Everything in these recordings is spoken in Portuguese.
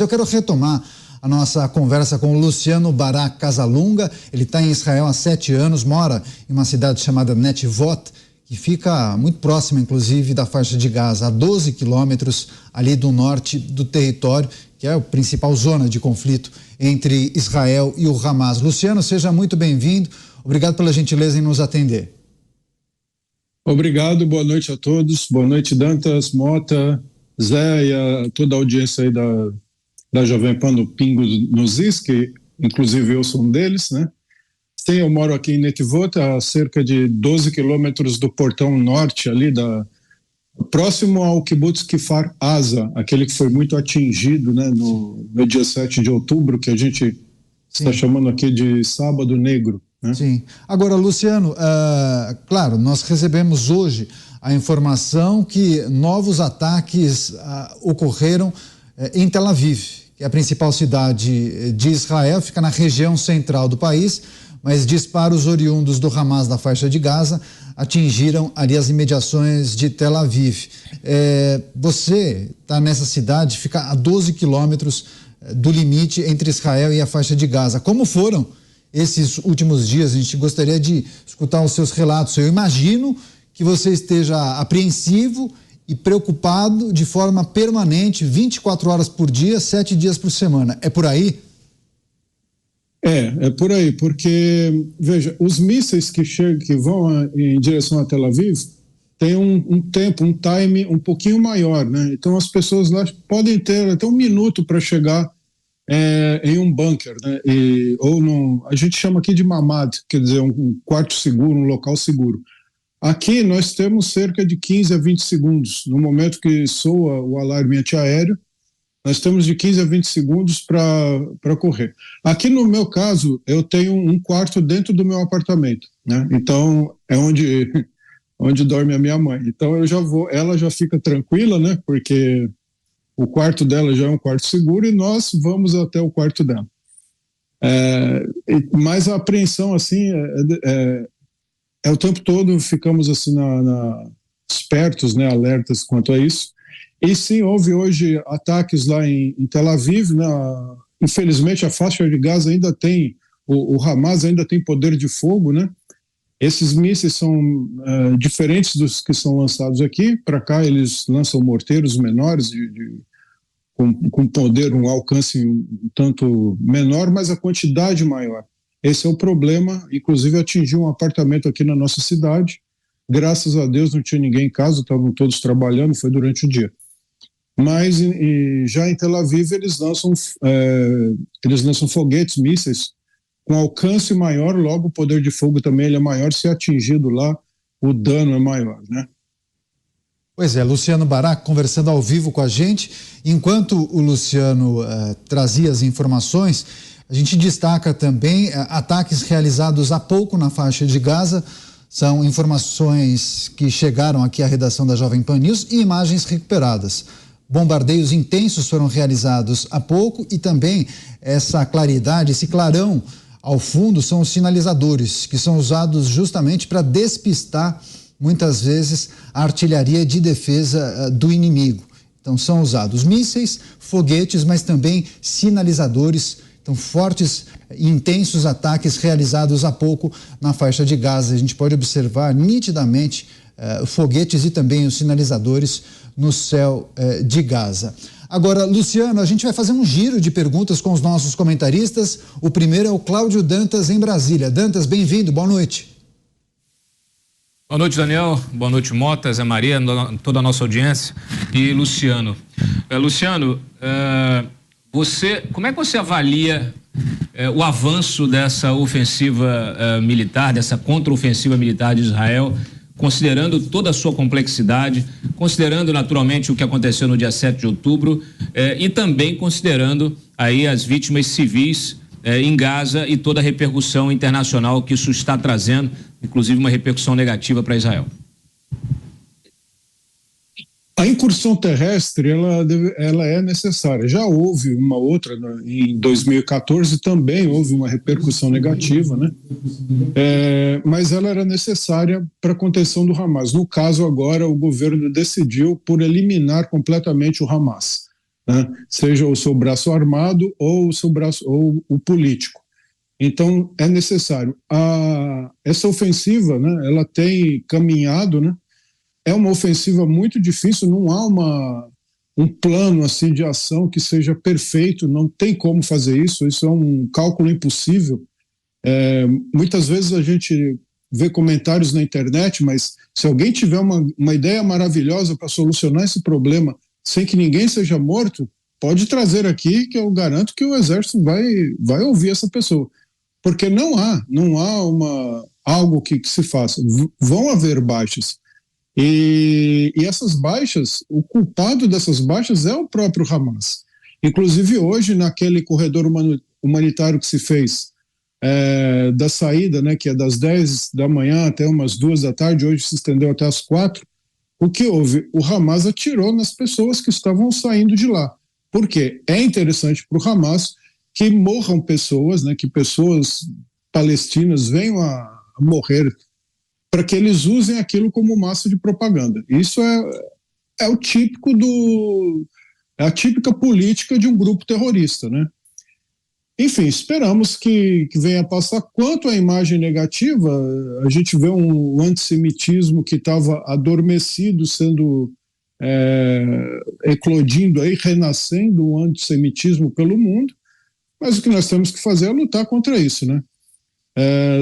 Eu quero retomar a nossa conversa com o Luciano Barak Casalunga. Ele está em Israel há 7 anos, mora em uma cidade chamada Netivot, que fica muito próxima, inclusive, da faixa de Gaza, a 12 quilômetros ali do norte do território, que é a principal zona de conflito entre Israel e o Hamas. Luciano, seja muito bem-vindo. Obrigado pela gentileza em nos atender. Obrigado, boa noite a todos. Boa noite, Dantas, Mota, Zé e a toda a audiência aí da Jovem Pan no Pingo nos Is, que inclusive eu sou um deles, né? Sim, eu moro aqui em Netivot, a cerca de 12 quilômetros do portão norte ali, próximo ao kibbutz Kfar Aza, aquele que foi muito atingido, né, no dia 7 de outubro, que a gente está chamando aqui de Sábado Negro. Né? Sim. Agora, Luciano, claro, nós recebemos hoje a informação que novos ataques ocorreram em Tel Aviv, que é a principal cidade de Israel, fica na região central do país, mas disparos oriundos do Hamas da faixa de Gaza atingiram ali as imediações de Tel Aviv. Você está nessa cidade, fica a 12 quilômetros do limite entre Israel e a faixa de Gaza. Como foram esses últimos dias? A gente gostaria de escutar os seus relatos. Eu imagino que você esteja apreensivo e preocupado de forma permanente, 24 horas por dia, 7 dias por semana. É por aí? É por aí, porque, veja, os mísseis que vão em direção a Tel Aviv têm um tempo, um time um pouquinho maior, né? Então as pessoas lá podem ter até 1 minuto para chegar em um bunker, né? A gente chama aqui de mamad, quer dizer, um quarto seguro, um local seguro. Aqui nós temos cerca de 15 a 20 segundos. No momento que soa o alarme antiaéreo, nós temos de 15 a 20 segundos para correr. Aqui no meu caso, eu tenho um quarto dentro do meu apartamento, né? Então é onde dorme a minha mãe. Então ela já fica tranquila, né? Porque o quarto dela já é um quarto seguro e nós vamos até o quarto dela. Mas a apreensão assim é o tempo todo, ficamos assim espertos, né? Alertas quanto a isso. E sim, houve hoje ataques lá em Tel Aviv, né? Infelizmente a faixa de Gaza ainda tem, o Hamas ainda tem poder de fogo, né? Esses mísseis são diferentes dos que são lançados aqui. Para cá eles lançam morteiros menores, com poder, um alcance um tanto menor, mas a quantidade maior. Esse é o problema, inclusive atingiu um apartamento aqui na nossa cidade. Graças a Deus não tinha ninguém em casa, estavam todos trabalhando, foi durante o dia. Mas já em Tel Aviv eles lançam foguetes, mísseis, com alcance maior, logo o poder de fogo também ele é maior, se atingido lá, o dano é maior, né? Pois é, Luciano Barak conversando ao vivo com a gente. Enquanto o Luciano trazia as informações, a gente destaca também ataques realizados há pouco na faixa de Gaza. São informações que chegaram aqui à redação da Jovem Pan News e imagens recuperadas. Bombardeios intensos foram realizados há pouco e também essa claridade, esse clarão ao fundo são os sinalizadores que são usados justamente para despistar muitas vezes a artilharia de defesa do inimigo. Então são usados mísseis, foguetes, mas também sinalizadores. Então fortes e intensos ataques realizados há pouco na faixa de Gaza. A gente pode observar nitidamente foguetes e também os sinalizadores no céu de Gaza. Agora, Luciano, a gente vai fazer um giro de perguntas com os nossos comentaristas. O primeiro é o Cláudio Dantas, em Brasília. Dantas, bem-vindo, boa noite. Boa noite, Daniel. Boa noite, Mota, Zé Maria, toda a nossa audiência. E Luciano. Luciano, como é que você avalia o avanço dessa ofensiva militar, dessa contraofensiva militar de Israel, considerando toda a sua complexidade, considerando naturalmente o que aconteceu no dia 7 de outubro e também considerando aí as vítimas civis em Gaza e toda a repercussão internacional que isso está trazendo, inclusive uma repercussão negativa para Israel? A incursão terrestre, ela é necessária. Já houve uma outra, em 2014 também houve uma repercussão negativa, né? Mas ela era necessária para a contenção do Hamas. No caso agora, o governo decidiu por eliminar completamente o Hamas. né? Seja o seu braço armado ou o seu braço ou o político. Então é necessário. Essa ofensiva, né, ela tem caminhado, né? É uma ofensiva muito difícil, não há um plano assim de ação que seja perfeito, não tem como fazer isso é um cálculo impossível. Muitas vezes a gente vê comentários na internet, mas se alguém tiver uma ideia maravilhosa para solucionar esse problema sem que ninguém seja morto, pode trazer aqui, que eu garanto que o Exército vai ouvir essa pessoa. Porque não há algo que se faça. Vão haver baixas. E essas baixas, o culpado dessas baixas é o próprio Hamas. Inclusive hoje, naquele corredor humanitário que se fez da saída, né, que é das 10 da manhã até umas 2 da tarde, hoje se estendeu até as 4, o que houve? O Hamas atirou nas pessoas que estavam saindo de lá. Por quê? É interessante para o Hamas que morram pessoas, né, que pessoas palestinas venham a morrer, para que eles usem aquilo como massa de propaganda. Isso é o típico é a típica política de um grupo terrorista, né? Enfim, esperamos que venha a passar. Quanto à imagem negativa, a gente vê um antissemitismo que estava adormecido, sendo eclodindo aí, renascendo um antissemitismo pelo mundo, mas o que nós temos que fazer é lutar contra isso, né?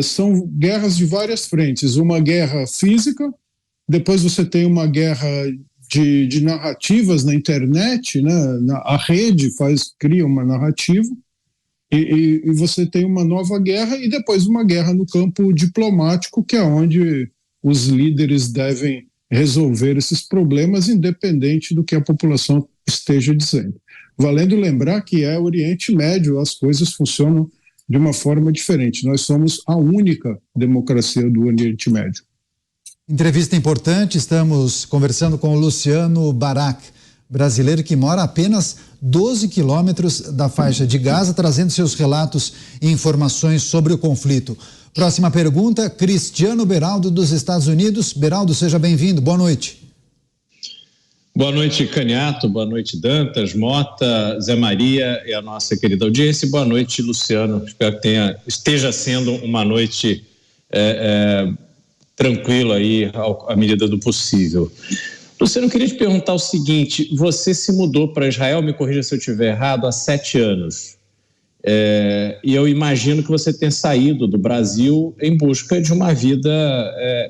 São guerras de várias frentes, uma guerra física, depois você tem uma guerra de narrativas na internet, né? A rede cria uma narrativa, e você tem uma nova guerra, e depois uma guerra no campo diplomático, que é onde os líderes devem resolver esses problemas, independente do que a população esteja dizendo. Valendo lembrar que é Oriente Médio, as coisas funcionam de uma forma diferente. Nós somos a única democracia do Oriente Médio. Entrevista importante, estamos conversando com o Luciano Barak, brasileiro que mora a apenas 12 quilômetros da faixa de Gaza, trazendo seus relatos e informações sobre o conflito. Próxima pergunta, Cristiano Beraldo, dos Estados Unidos. Beraldo, seja bem-vindo, boa noite. Boa noite, Caniato, boa noite, Dantas, Mota, Zé Maria e a nossa querida audiência. Boa noite, Luciano. Espero que esteja sendo uma noite tranquila aí, à medida do possível. Luciano, eu queria te perguntar o seguinte: você se mudou para Israel, me corrija se eu estiver errado, há 7 anos. E eu imagino que você tenha saído do Brasil em busca de uma vida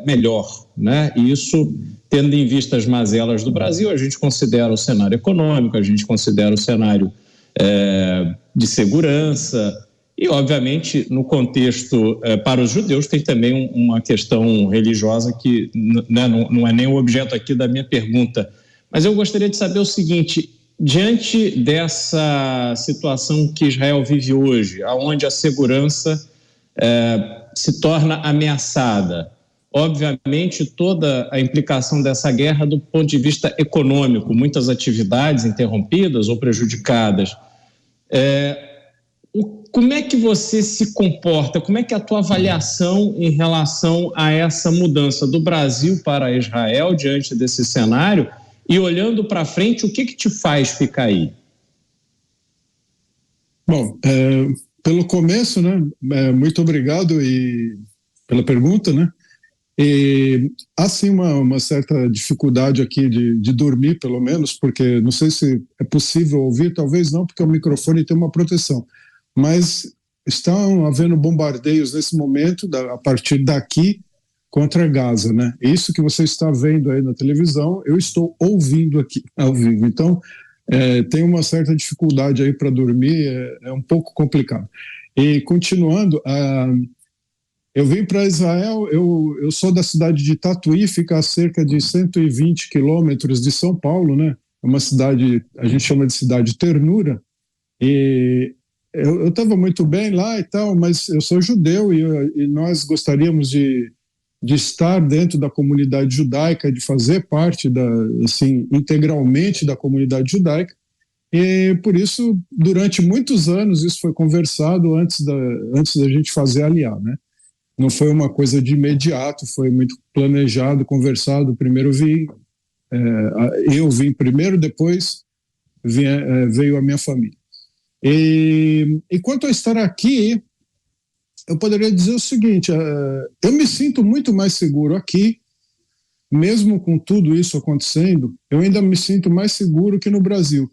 melhor, né? E isso, tendo em vista as mazelas do Brasil, a gente considera o cenário econômico, a gente considera o cenário de segurança e, obviamente, no contexto para os judeus tem também uma questão religiosa que não é nem o objeto aqui da minha pergunta. Mas eu gostaria de saber o seguinte: diante dessa situação que Israel vive hoje, onde a segurança se torna ameaçada, obviamente toda a implicação dessa guerra do ponto de vista econômico, muitas atividades interrompidas ou prejudicadas, como é que você se comporta? Como é que é a tua avaliação em relação a essa mudança do Brasil para Israel diante desse cenário? E olhando para frente, o que te faz ficar aí? Bom, pelo começo, né? Muito obrigado pela pergunta, né? E há sim uma certa dificuldade aqui de dormir, pelo menos, porque não sei se é possível ouvir, talvez não, porque o microfone tem uma proteção. Mas estão havendo bombardeios nesse momento, a partir daqui, contra Gaza, né? Isso que você está vendo aí na televisão, eu estou ouvindo aqui ao vivo. Então, tem uma certa dificuldade aí para dormir, é um pouco complicado. E continuando, eu vim para Israel, eu sou da cidade de Tatuí, fica a cerca de 120 quilômetros de São Paulo, né? É uma cidade, a gente chama de cidade ternura, e eu estava muito bem lá e tal, mas eu sou judeu e nós gostaríamos de estar dentro da comunidade judaica, de fazer parte integralmente da comunidade judaica, e por isso, durante muitos anos, isso foi conversado antes da gente fazer aliar, né? Não foi uma coisa de imediato, foi muito planejado, conversado. Primeiro eu vim primeiro, depois veio a minha família. E quanto a estar aqui, eu poderia dizer o seguinte, eu me sinto muito mais seguro aqui, mesmo com tudo isso acontecendo, eu ainda me sinto mais seguro que no Brasil.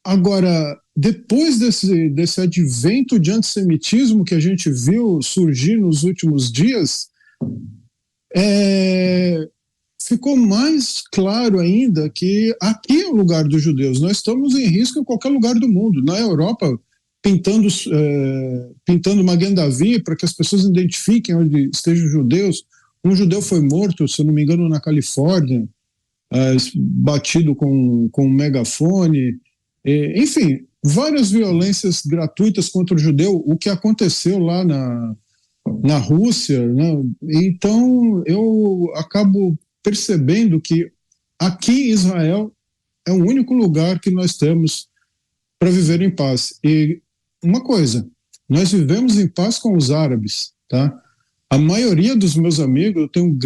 Agora, depois desse advento de antissemitismo que a gente viu surgir nos últimos dias, ficou mais claro ainda que aqui é o lugar dos judeus. Nós estamos em risco em qualquer lugar do mundo. Na Europa, pintando Magen David para que as pessoas identifiquem onde estejam os judeus. Um judeu foi morto, se eu não me engano, na Califórnia, batido com um megafone. Enfim, várias violências gratuitas contra o judeu, o que aconteceu lá na Rússia, né? Então eu acabo percebendo que aqui Israel é o único lugar que nós temos para viver em paz. E uma coisa, nós vivemos em paz com os árabes, tá? A maioria dos meus amigos, eu tenho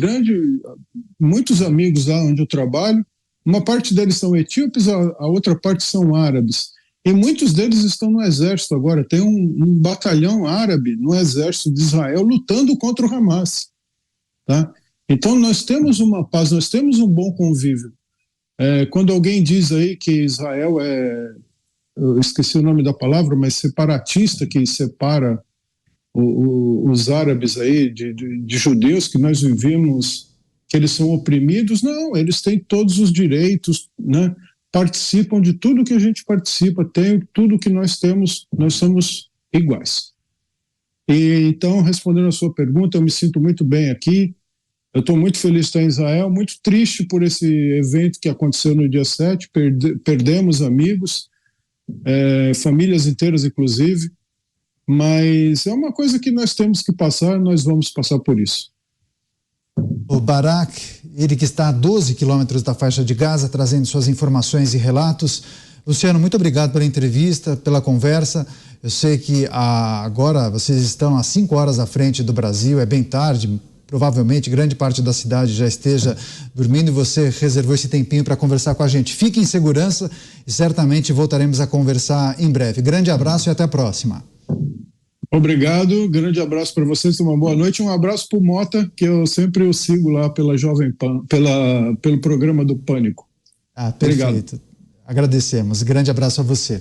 muitos amigos lá onde eu trabalho, uma parte deles são etíopes, a outra parte são árabes. E muitos deles estão no exército agora. Tem um batalhão árabe no exército de Israel lutando contra o Hamas. Tá? Então nós temos uma paz, nós temos um bom convívio. Quando alguém diz aí que Israel eu esqueci o nome da palavra, mas separatista, que separa os árabes aí de judeus, que nós vivemos, que eles são oprimidos, não, eles têm todos os direitos, né? Participam de tudo que a gente participa, tem tudo que nós temos, nós somos iguais. E então, respondendo a sua pergunta, eu me sinto muito bem aqui, eu estou muito feliz de estar em Israel, muito triste por esse evento que aconteceu no dia 7, perdemos amigos, famílias inteiras inclusive, mas é uma coisa que nós temos que passar, nós vamos passar por isso. O Barak, ele que está a 12 quilômetros da faixa de Gaza, trazendo suas informações e relatos. Luciano, muito obrigado pela entrevista, pela conversa. Eu sei que agora vocês estão a 5 horas à frente do Brasil, é bem tarde, provavelmente grande parte da cidade já esteja dormindo e você reservou esse tempinho para conversar com a gente. Fique em segurança e certamente voltaremos a conversar em breve. Grande abraço e até a próxima. Obrigado, grande abraço para vocês, uma boa noite, um abraço para o Mota, que eu sempre o sigo lá pela Jovem Pan, pelo programa do Pânico. Perfeito. Obrigado. Agradecemos, grande abraço a você.